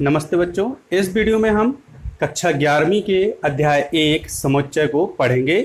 नमस्ते बच्चों, इस वीडियो में हम कक्षा 11वीं के अध्याय 1 समुच्चय को पढ़ेंगे।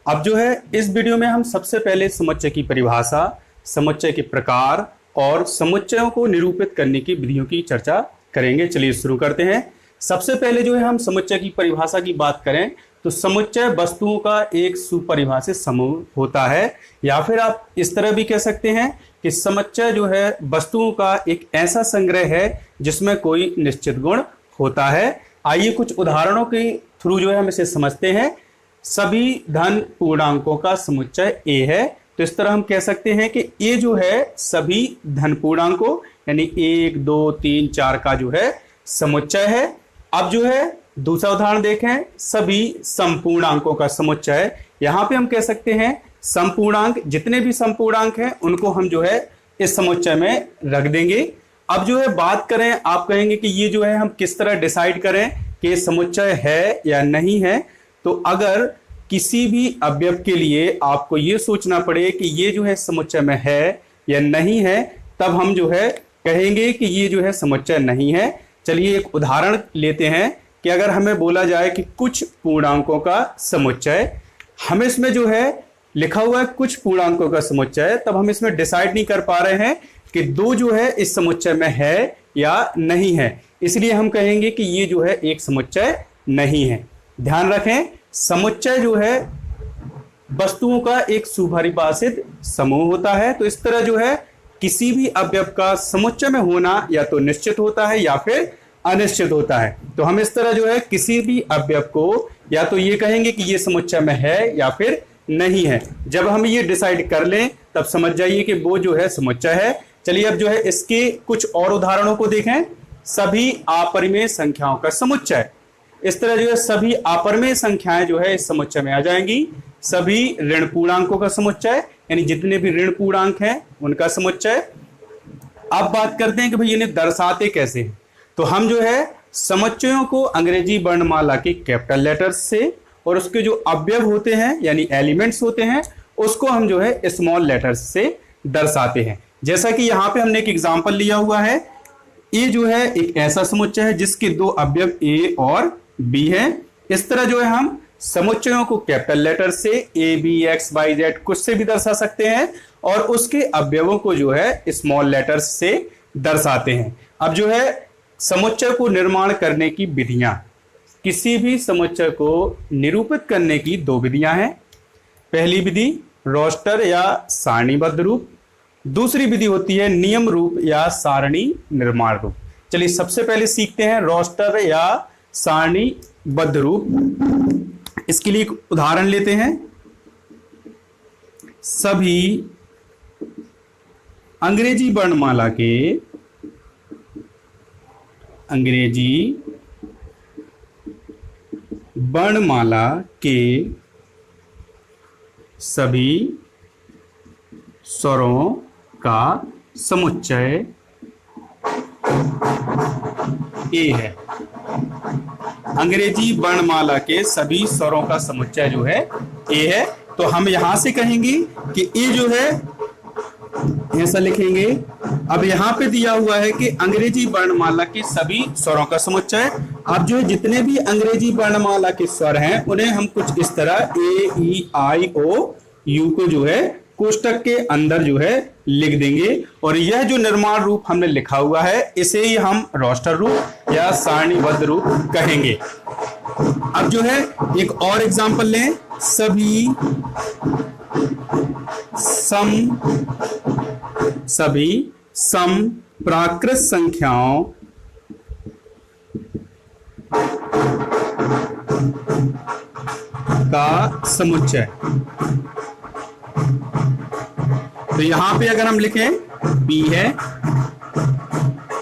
अब जो है इस वीडियो में हम सबसे पहले समुच्चय की परिभाषा, समुच्चय के प्रकार और समुच्चयों को निरूपित करने की विधियों की चर्चा करेंगे। चलिए शुरू करते हैं। सबसे पहले जो है हम समुच्चय की परिभाषा की बात करें तो समुच्चय वस्तुओं का एक सुपरिभाषित समूह होता है, या फिर आप इस तरह भी कह सकते हैं कि समुच्चय जो है वस्तुओं का एक ऐसा संग्रह है जिसमें कोई निश्चित गुण होता है। आइए कुछ उदाहरणों के थ्रू जो है हम इसे समझते हैं। सभी धन पूर्णांकों का समुच्चय ए है, तो इस तरह हम कह सकते हैं कि ए जो है सभी धन पूर्णांकों यानी 1, 2, 3, 4 का जो है समुच्चय है। अब जो है दूसरा उदाहरण देखें, सभी समपूर्णांकों का समुच्चय। यहाँ पे हम कह सकते हैं समपूर्णांक, जितने भी समपूर्णांक हैं उनको हम जो है इस समुच्चय में रख देंगे। अब जो है बात करें, आप कहेंगे कि ये जो है हम किस तरह डिसाइड करें कि ये समुच्चय है या नहीं है। तो अगर किसी भी अवयव के लिए आपको ये सोचना पड़े कि ये जो है समुच्चय में है या नहीं है, तब हम जो है कहेंगे कि ये जो है समुच्चय नहीं है। चलिए एक उदाहरण लेते हैं कि अगर हमें बोला जाए कि कुछ पूर्णांकों का समुच्चय, हमें इसमें जो है लिखा हुआ है कुछ पूर्णांकों का समुच्चय, तब हम इसमें डिसाइड नहीं कर पा रहे हैं कि 2 जो है इस समुच्चय में है या नहीं है, इसलिए हम कहेंगे कि ये जो है एक समुच्चय नहीं है। ध्यान रखें, समुच्चय जो है वस्तुओं का एक सुपरिभाषित समूह होता है। तो इस तरह जो है किसी भी अवयव का समुच्चय में होना या तो निश्चित होता है या फिर अनिश्चित होता है। तो हम इस तरह जो है किसी भी अवयव को या तो ये कहेंगे कि ये समुच्चय में है या फिर नहीं है। जब हम ये डिसाइड कर लें तब समझ जाइए कि वो जो है समुच्चय है। चलिए अब जो है इसके कुछ और उदाहरणों को देखें। सभी अपरिमेय संख्याओं का समुच्चय, इस तरह जो है सभी अपरिमेय संख्याएं जो है इस समुच्चय में आ जाएंगी। सभी ऋण पूर्णांकों का समुच्चय यानी जितने भी ऋण पूर्णांक हैं उनका समुच्चय। अब बात करते हैं कि भाई इन्हें दर्शाते कैसे हैं। तो हम जो है समुच्चयों को अंग्रेजी वर्णमाला के कैपिटल लेटर्स से और उसके जो अवयव होते हैं यानी एलिमेंट्स होते हैं उसको हम जो है स्मॉल लेटर्स से दर्शाते हैं। जैसा कि यहाँ पे हमने एक एग्जांपल लिया हुआ है। ये जो है एक ऐसा समुच्चय है जिसके 2 अवयव ए और बी हैं। इस तरह जो है हम समुच्चयों को कैपिटल लेटर से ए, बी, एक्स, वाई, जेड कुछ से भी दर्शा सकते हैं और उसके अवयवों को जो है स्मॉल लेटर्स से दर्शाते हैं। अब जो है समुच्चय को निर्माण करने की विधियां, किसी भी समुच्चय को निरूपित करने की 2 विधियां हैं। पहली विधि रोस्टर या सारणीबद्ध रूप, दूसरी विधि होती है नियम रूप या सारणी निर्माण रूप। चलिए सबसे पहले सीखते हैं रोस्टर या सारणीबद्ध रूप। इसके लिए एक उदाहरण लेते हैं। सभी अंग्रेजी वर्णमाला के सभी स्वरों का समुच्चय ए है। अंग्रेजी वर्णमाला के सभी स्वरों का समुच्चय जो है ए है। तो हम यहां से कहेंगे कि ए जो है ऐसा लिखेंगे। अब यहाँ पे दिया हुआ है कि अंग्रेजी वर्णमाला के सभी स्वरों का समुच्चय। अब जो है जितने भी अंग्रेजी वर्णमाला के स्वर हैं उन्हें हम कुछ इस तरह ए, ई, आई, ओ, यू को जो है कोष्टक के अंदर जो है लिख देंगे और यह जो निर्माण रूप हमने लिखा हुआ है इसे ही हम रोस्टर रूप या सारणीबद्ध रूप कहेंगे। अब जो है एक और एग्जांपल लें। सभी सम प्राकृत संख्याओं का समुच्चय। तो यहां पे अगर हम लिखें बी है,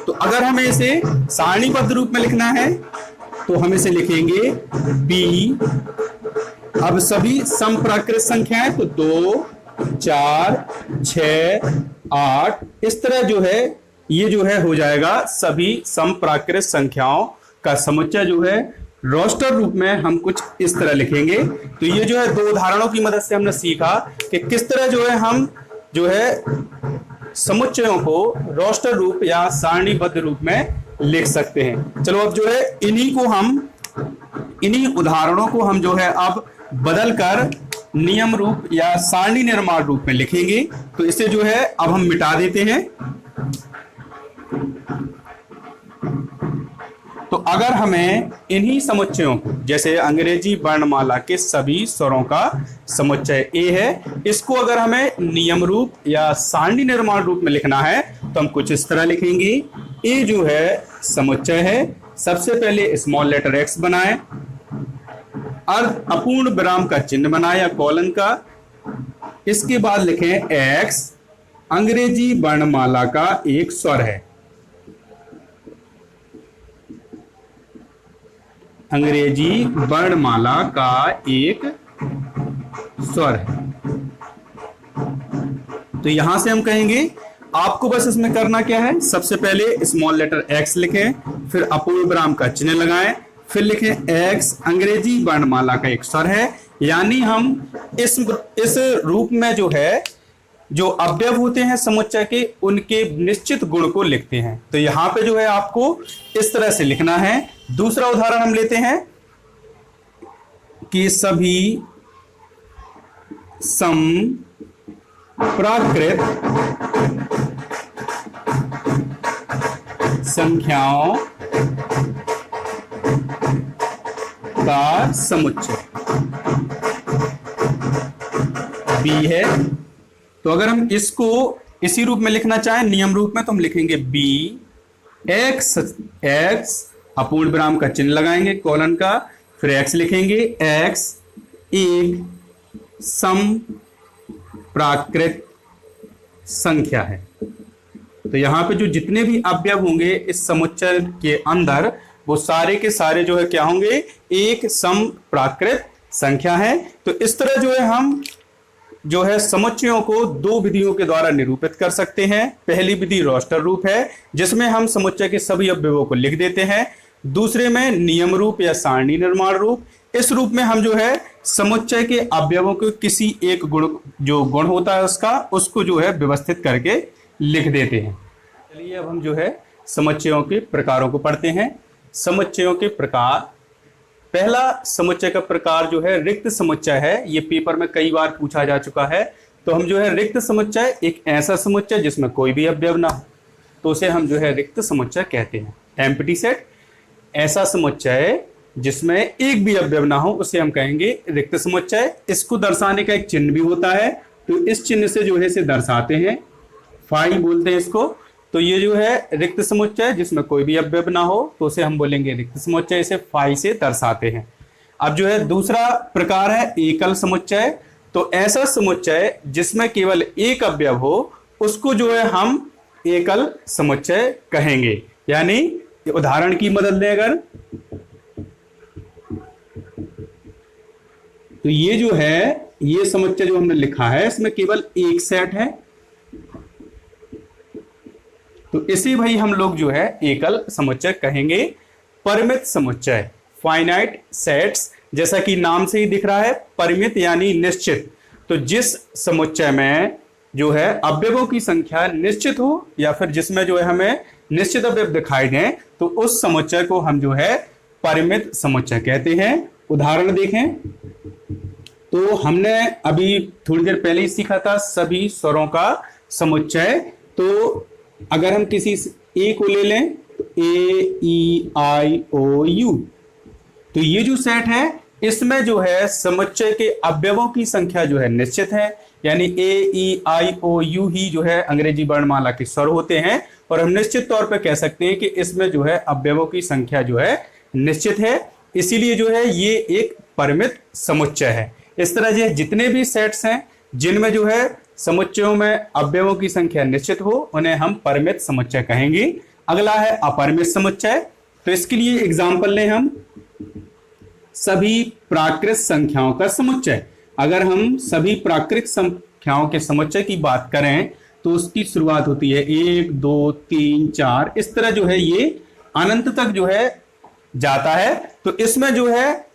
तो अगर हमें इसे सारणीबद्ध रूप में लिखना है तो हम इसे लिखेंगे बी। अब सभी समप्राकृत संख्याएं तो 2, 4, 6, 8 इस तरह जो है ये जो है हो जाएगा सभी समप्राकृत संख्याओं का समुच्चय जो है रोस्टर रूप में हम कुछ इस तरह लिखेंगे। तो ये जो है 2 उदाहरणों की मदद से हमने सीखा कि किस तरह जो है हम जो है समुच्चयों को रोस्टर रूप या सारणीबद्ध रूप में लिख सकते हैं। चलो अब जो है इन्हीं उदाहरणों को हम जो है अब बदल कर नियम रूप या सारणी निर्माण रूप में लिखेंगे। तो इसे जो है अब हम मिटा देते हैं। तो अगर हमें इन्हीं समुच्चयों को, जैसे अंग्रेजी वर्णमाला के सभी स्वरों का समुच्चय ए है, इसको अगर हमें नियम रूप या सारणी निर्माण रूप में लिखना है तो हम कुछ इस तरह लिखेंगे। ए जो है समुच्चय है, सबसे पहले स्मॉल लेटर एक्स बनाए, अर्ध अपूर्ण विराम का चिन्ह बनाए या कॉलन का, इसके बाद लिखें एक्स अंग्रेजी वर्णमाला का एक स्वर है। अंग्रेजी वर्णमाला का एक स्वर है। तो यहां से हम कहेंगे, आपको बस इसमें करना क्या है, सबसे पहले स्मॉल लेटर एक्स लिखें, फिर अपूर्ण विराम का चिन्ह लगाएं, फिर लिखें एक्स अंग्रेजी वर्णमाला का एक स्वर है। यानी हम इस रूप में जो है, जो अवयव होते हैं समुच्चय के, उनके निश्चित गुण को लिखते हैं। तो यहां पे जो है आपको इस तरह से लिखना है। दूसरा उदाहरण हम लेते हैं कि सभी समप्राकृत संख्याओं का समुच्चय बी है। तो अगर हम इसको इसी रूप में लिखना चाहें, नियम रूप में, तो हम लिखेंगे बी एक्स अपूर्ण विराम का चिन्ह लगाएंगे कॉलन का, फिर एक्स लिखेंगे, एक्स एक सम प्राकृत संख्या है। तो यहां पे जो जितने भी अवयव होंगे इस समुच्चय के अंदर, वो सारे के सारे जो है क्या होंगे, एक सम प्राकृत संख्या है। तो इस तरह जो है हम जो है समुच्चयों को दो विधियों के द्वारा निरूपित कर सकते हैं। पहली विधि रोस्टर रूप है, जिसमें हम समुच्चय के सभी अवयवों को लिख देते हैं। दूसरे में नियम रूप या सारणी निर्माण रूप। इस रूप में हम जो है समुच्चय के अवयवों को किसी एक गुण, जो गुण होता है उसको जो है व्यवस्थित करके लिख देते हैं। चलिए अब हम जो है समुच्चयों के प्रकारों को पढ़ते हैं। समुच्चयों के प्रकार, पहला समुच्चय का प्रकार जो है रिक्त समुच्चय है। ये पेपर में कई बार पूछा जा चुका है। तो हम जो है रिक्त समुच्चय, एक ऐसा समुच्चय जिसमें कोई भी अवयव ना हो, तो उसे हम जो है रिक्त समुच्चय कहते हैं। एम्प्टी सेट, ऐसा समुच्चय जिसमें एक भी अवयव ना हो, उसे हम कहेंगे रिक्त समुच्चय। इसको दर्शाने का एक चिन्ह भी होता है, तो इस चिन्ह से जो है इसे दर्शाते हैं, फाई बोलते हैं इसको। तो ये जो है रिक्त समुच्चय जिसमें कोई भी अवयव ना हो, तो उसे हम बोलेंगे रिक्त समुच्चय, इसे फाई से दर्शाते हैं। अब जो है दूसरा प्रकार है एकल समुच्चय। तो ऐसा समुच्चय जिसमें केवल एक अवयव हो, उसको जो है हम एकल समुच्चय कहेंगे। यानी उदाहरण की मदद लें अगर, तो ये जो है, ये समुच्चय जो हमने लिखा है, इसमें केवल एक सेट है, तो इसे भाई हम लोग जो है एकल समुच्चय कहेंगे। परिमित समुच्चय, फाइनाइट सेट्स, जैसा कि नाम से ही दिख रहा है, परिमित यानी निश्चित। तो जिस समुच्चय में जो है अवयवों की संख्या निश्चित हो, या फिर जिसमें जो है हमें निश्चित अवयव दिखाई दें, तो उस समुच्चय को हम जो है परिमित समुच्चय कहते हैं। उदाहरण देखें, तो हमने अभी थोड़ी देर पहले ही सीखा था सभी स्वरों का समुच्चय। तो अगर हम किसी ए को ले लें, तो ए ई आई ओ यू, तो ये जो सेट है, इसमें जो है समुच्चय के अवयवों की संख्या जो है निश्चित है। यानी ए ई आई ओ यू ही जो है अंग्रेजी वर्णमाला के स्वर होते हैं, और हम निश्चित तौर पर कह सकते हैं कि इसमें जो है अवयवों की संख्या जो है निश्चित है। इसीलिए जो है ये एक परिमित समुच्चय है। इस तरह जो जितने भी सेट्स हैं जिनमें जो है समुच्चयों में अवयवों की संख्या निश्चित हो, उन्हें हम परिमित समुच्चय कहेंगे। अगला है अपरिमित समुच्चय। तो इसके लिए एग्जाम्पल लें हम, सभी प्राकृत संख्याओं का समुच्चय। अगर हम सभी प्राकृत संख्याओं के समुच्चय की बात करें, तो उसकी शुरुआत होती है 1 2 3 4, इस तरह जो है ये अनंत तक जो है जाता है। तो इसमें जो है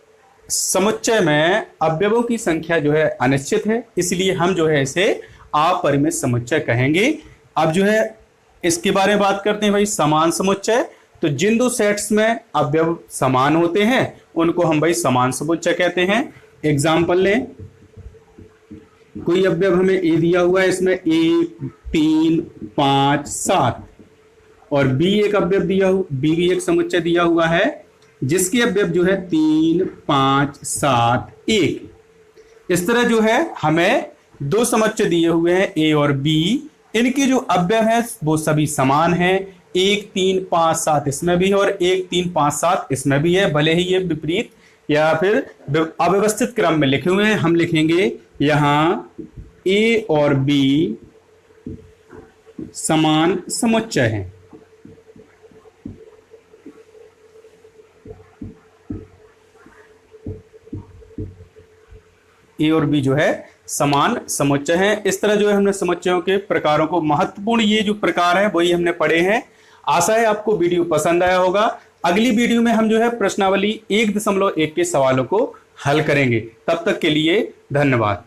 समुच्चय में अवयवों की संख्या जो है अनिश्चित है, इसलिए हम जो है इसे अपरिमित समुच्चय कहेंगे। अब जो है इसके बारे में बात करते हैं भाई, समान समुच्चय। तो जिन दो सेट्स में अवयव समान होते हैं उनको हम भाई समान समुच्चय कहते हैं। एग्जाम्पल लें, कोई अवयव हमें ए दिया हुआ है, इसमें 1 3 5 7 और बी एक अवयव दिया हुआ, बी भी एक समुच्चय दिया हुआ है जिसके अवयव जो है 3 5 7 1। इस तरह जो है हमें दो समुच्चय दिए हुए हैं ए और बी, इनके जो अवयव है वो सभी समान हैं। 1 3 5 7 इसमें भी है और 1 3 5 7 इसमें भी है, भले ही ये विपरीत या फिर अव्यवस्थित क्रम में लिखे हुए हैं। हम लिखेंगे यहां ए और बी समान समुच्चय हैं। ए और बी जो है समान समुच्चय हैं। इस तरह जो है हमने समुच्चयों के प्रकारों को, महत्वपूर्ण ये जो प्रकार है वही हमने पढ़े हैं। आशा है आपको वीडियो पसंद आया होगा। अगली वीडियो में हम जो है प्रश्नावली 1.1 के सवालों को हल करेंगे। तब तक के लिए धन्यवाद।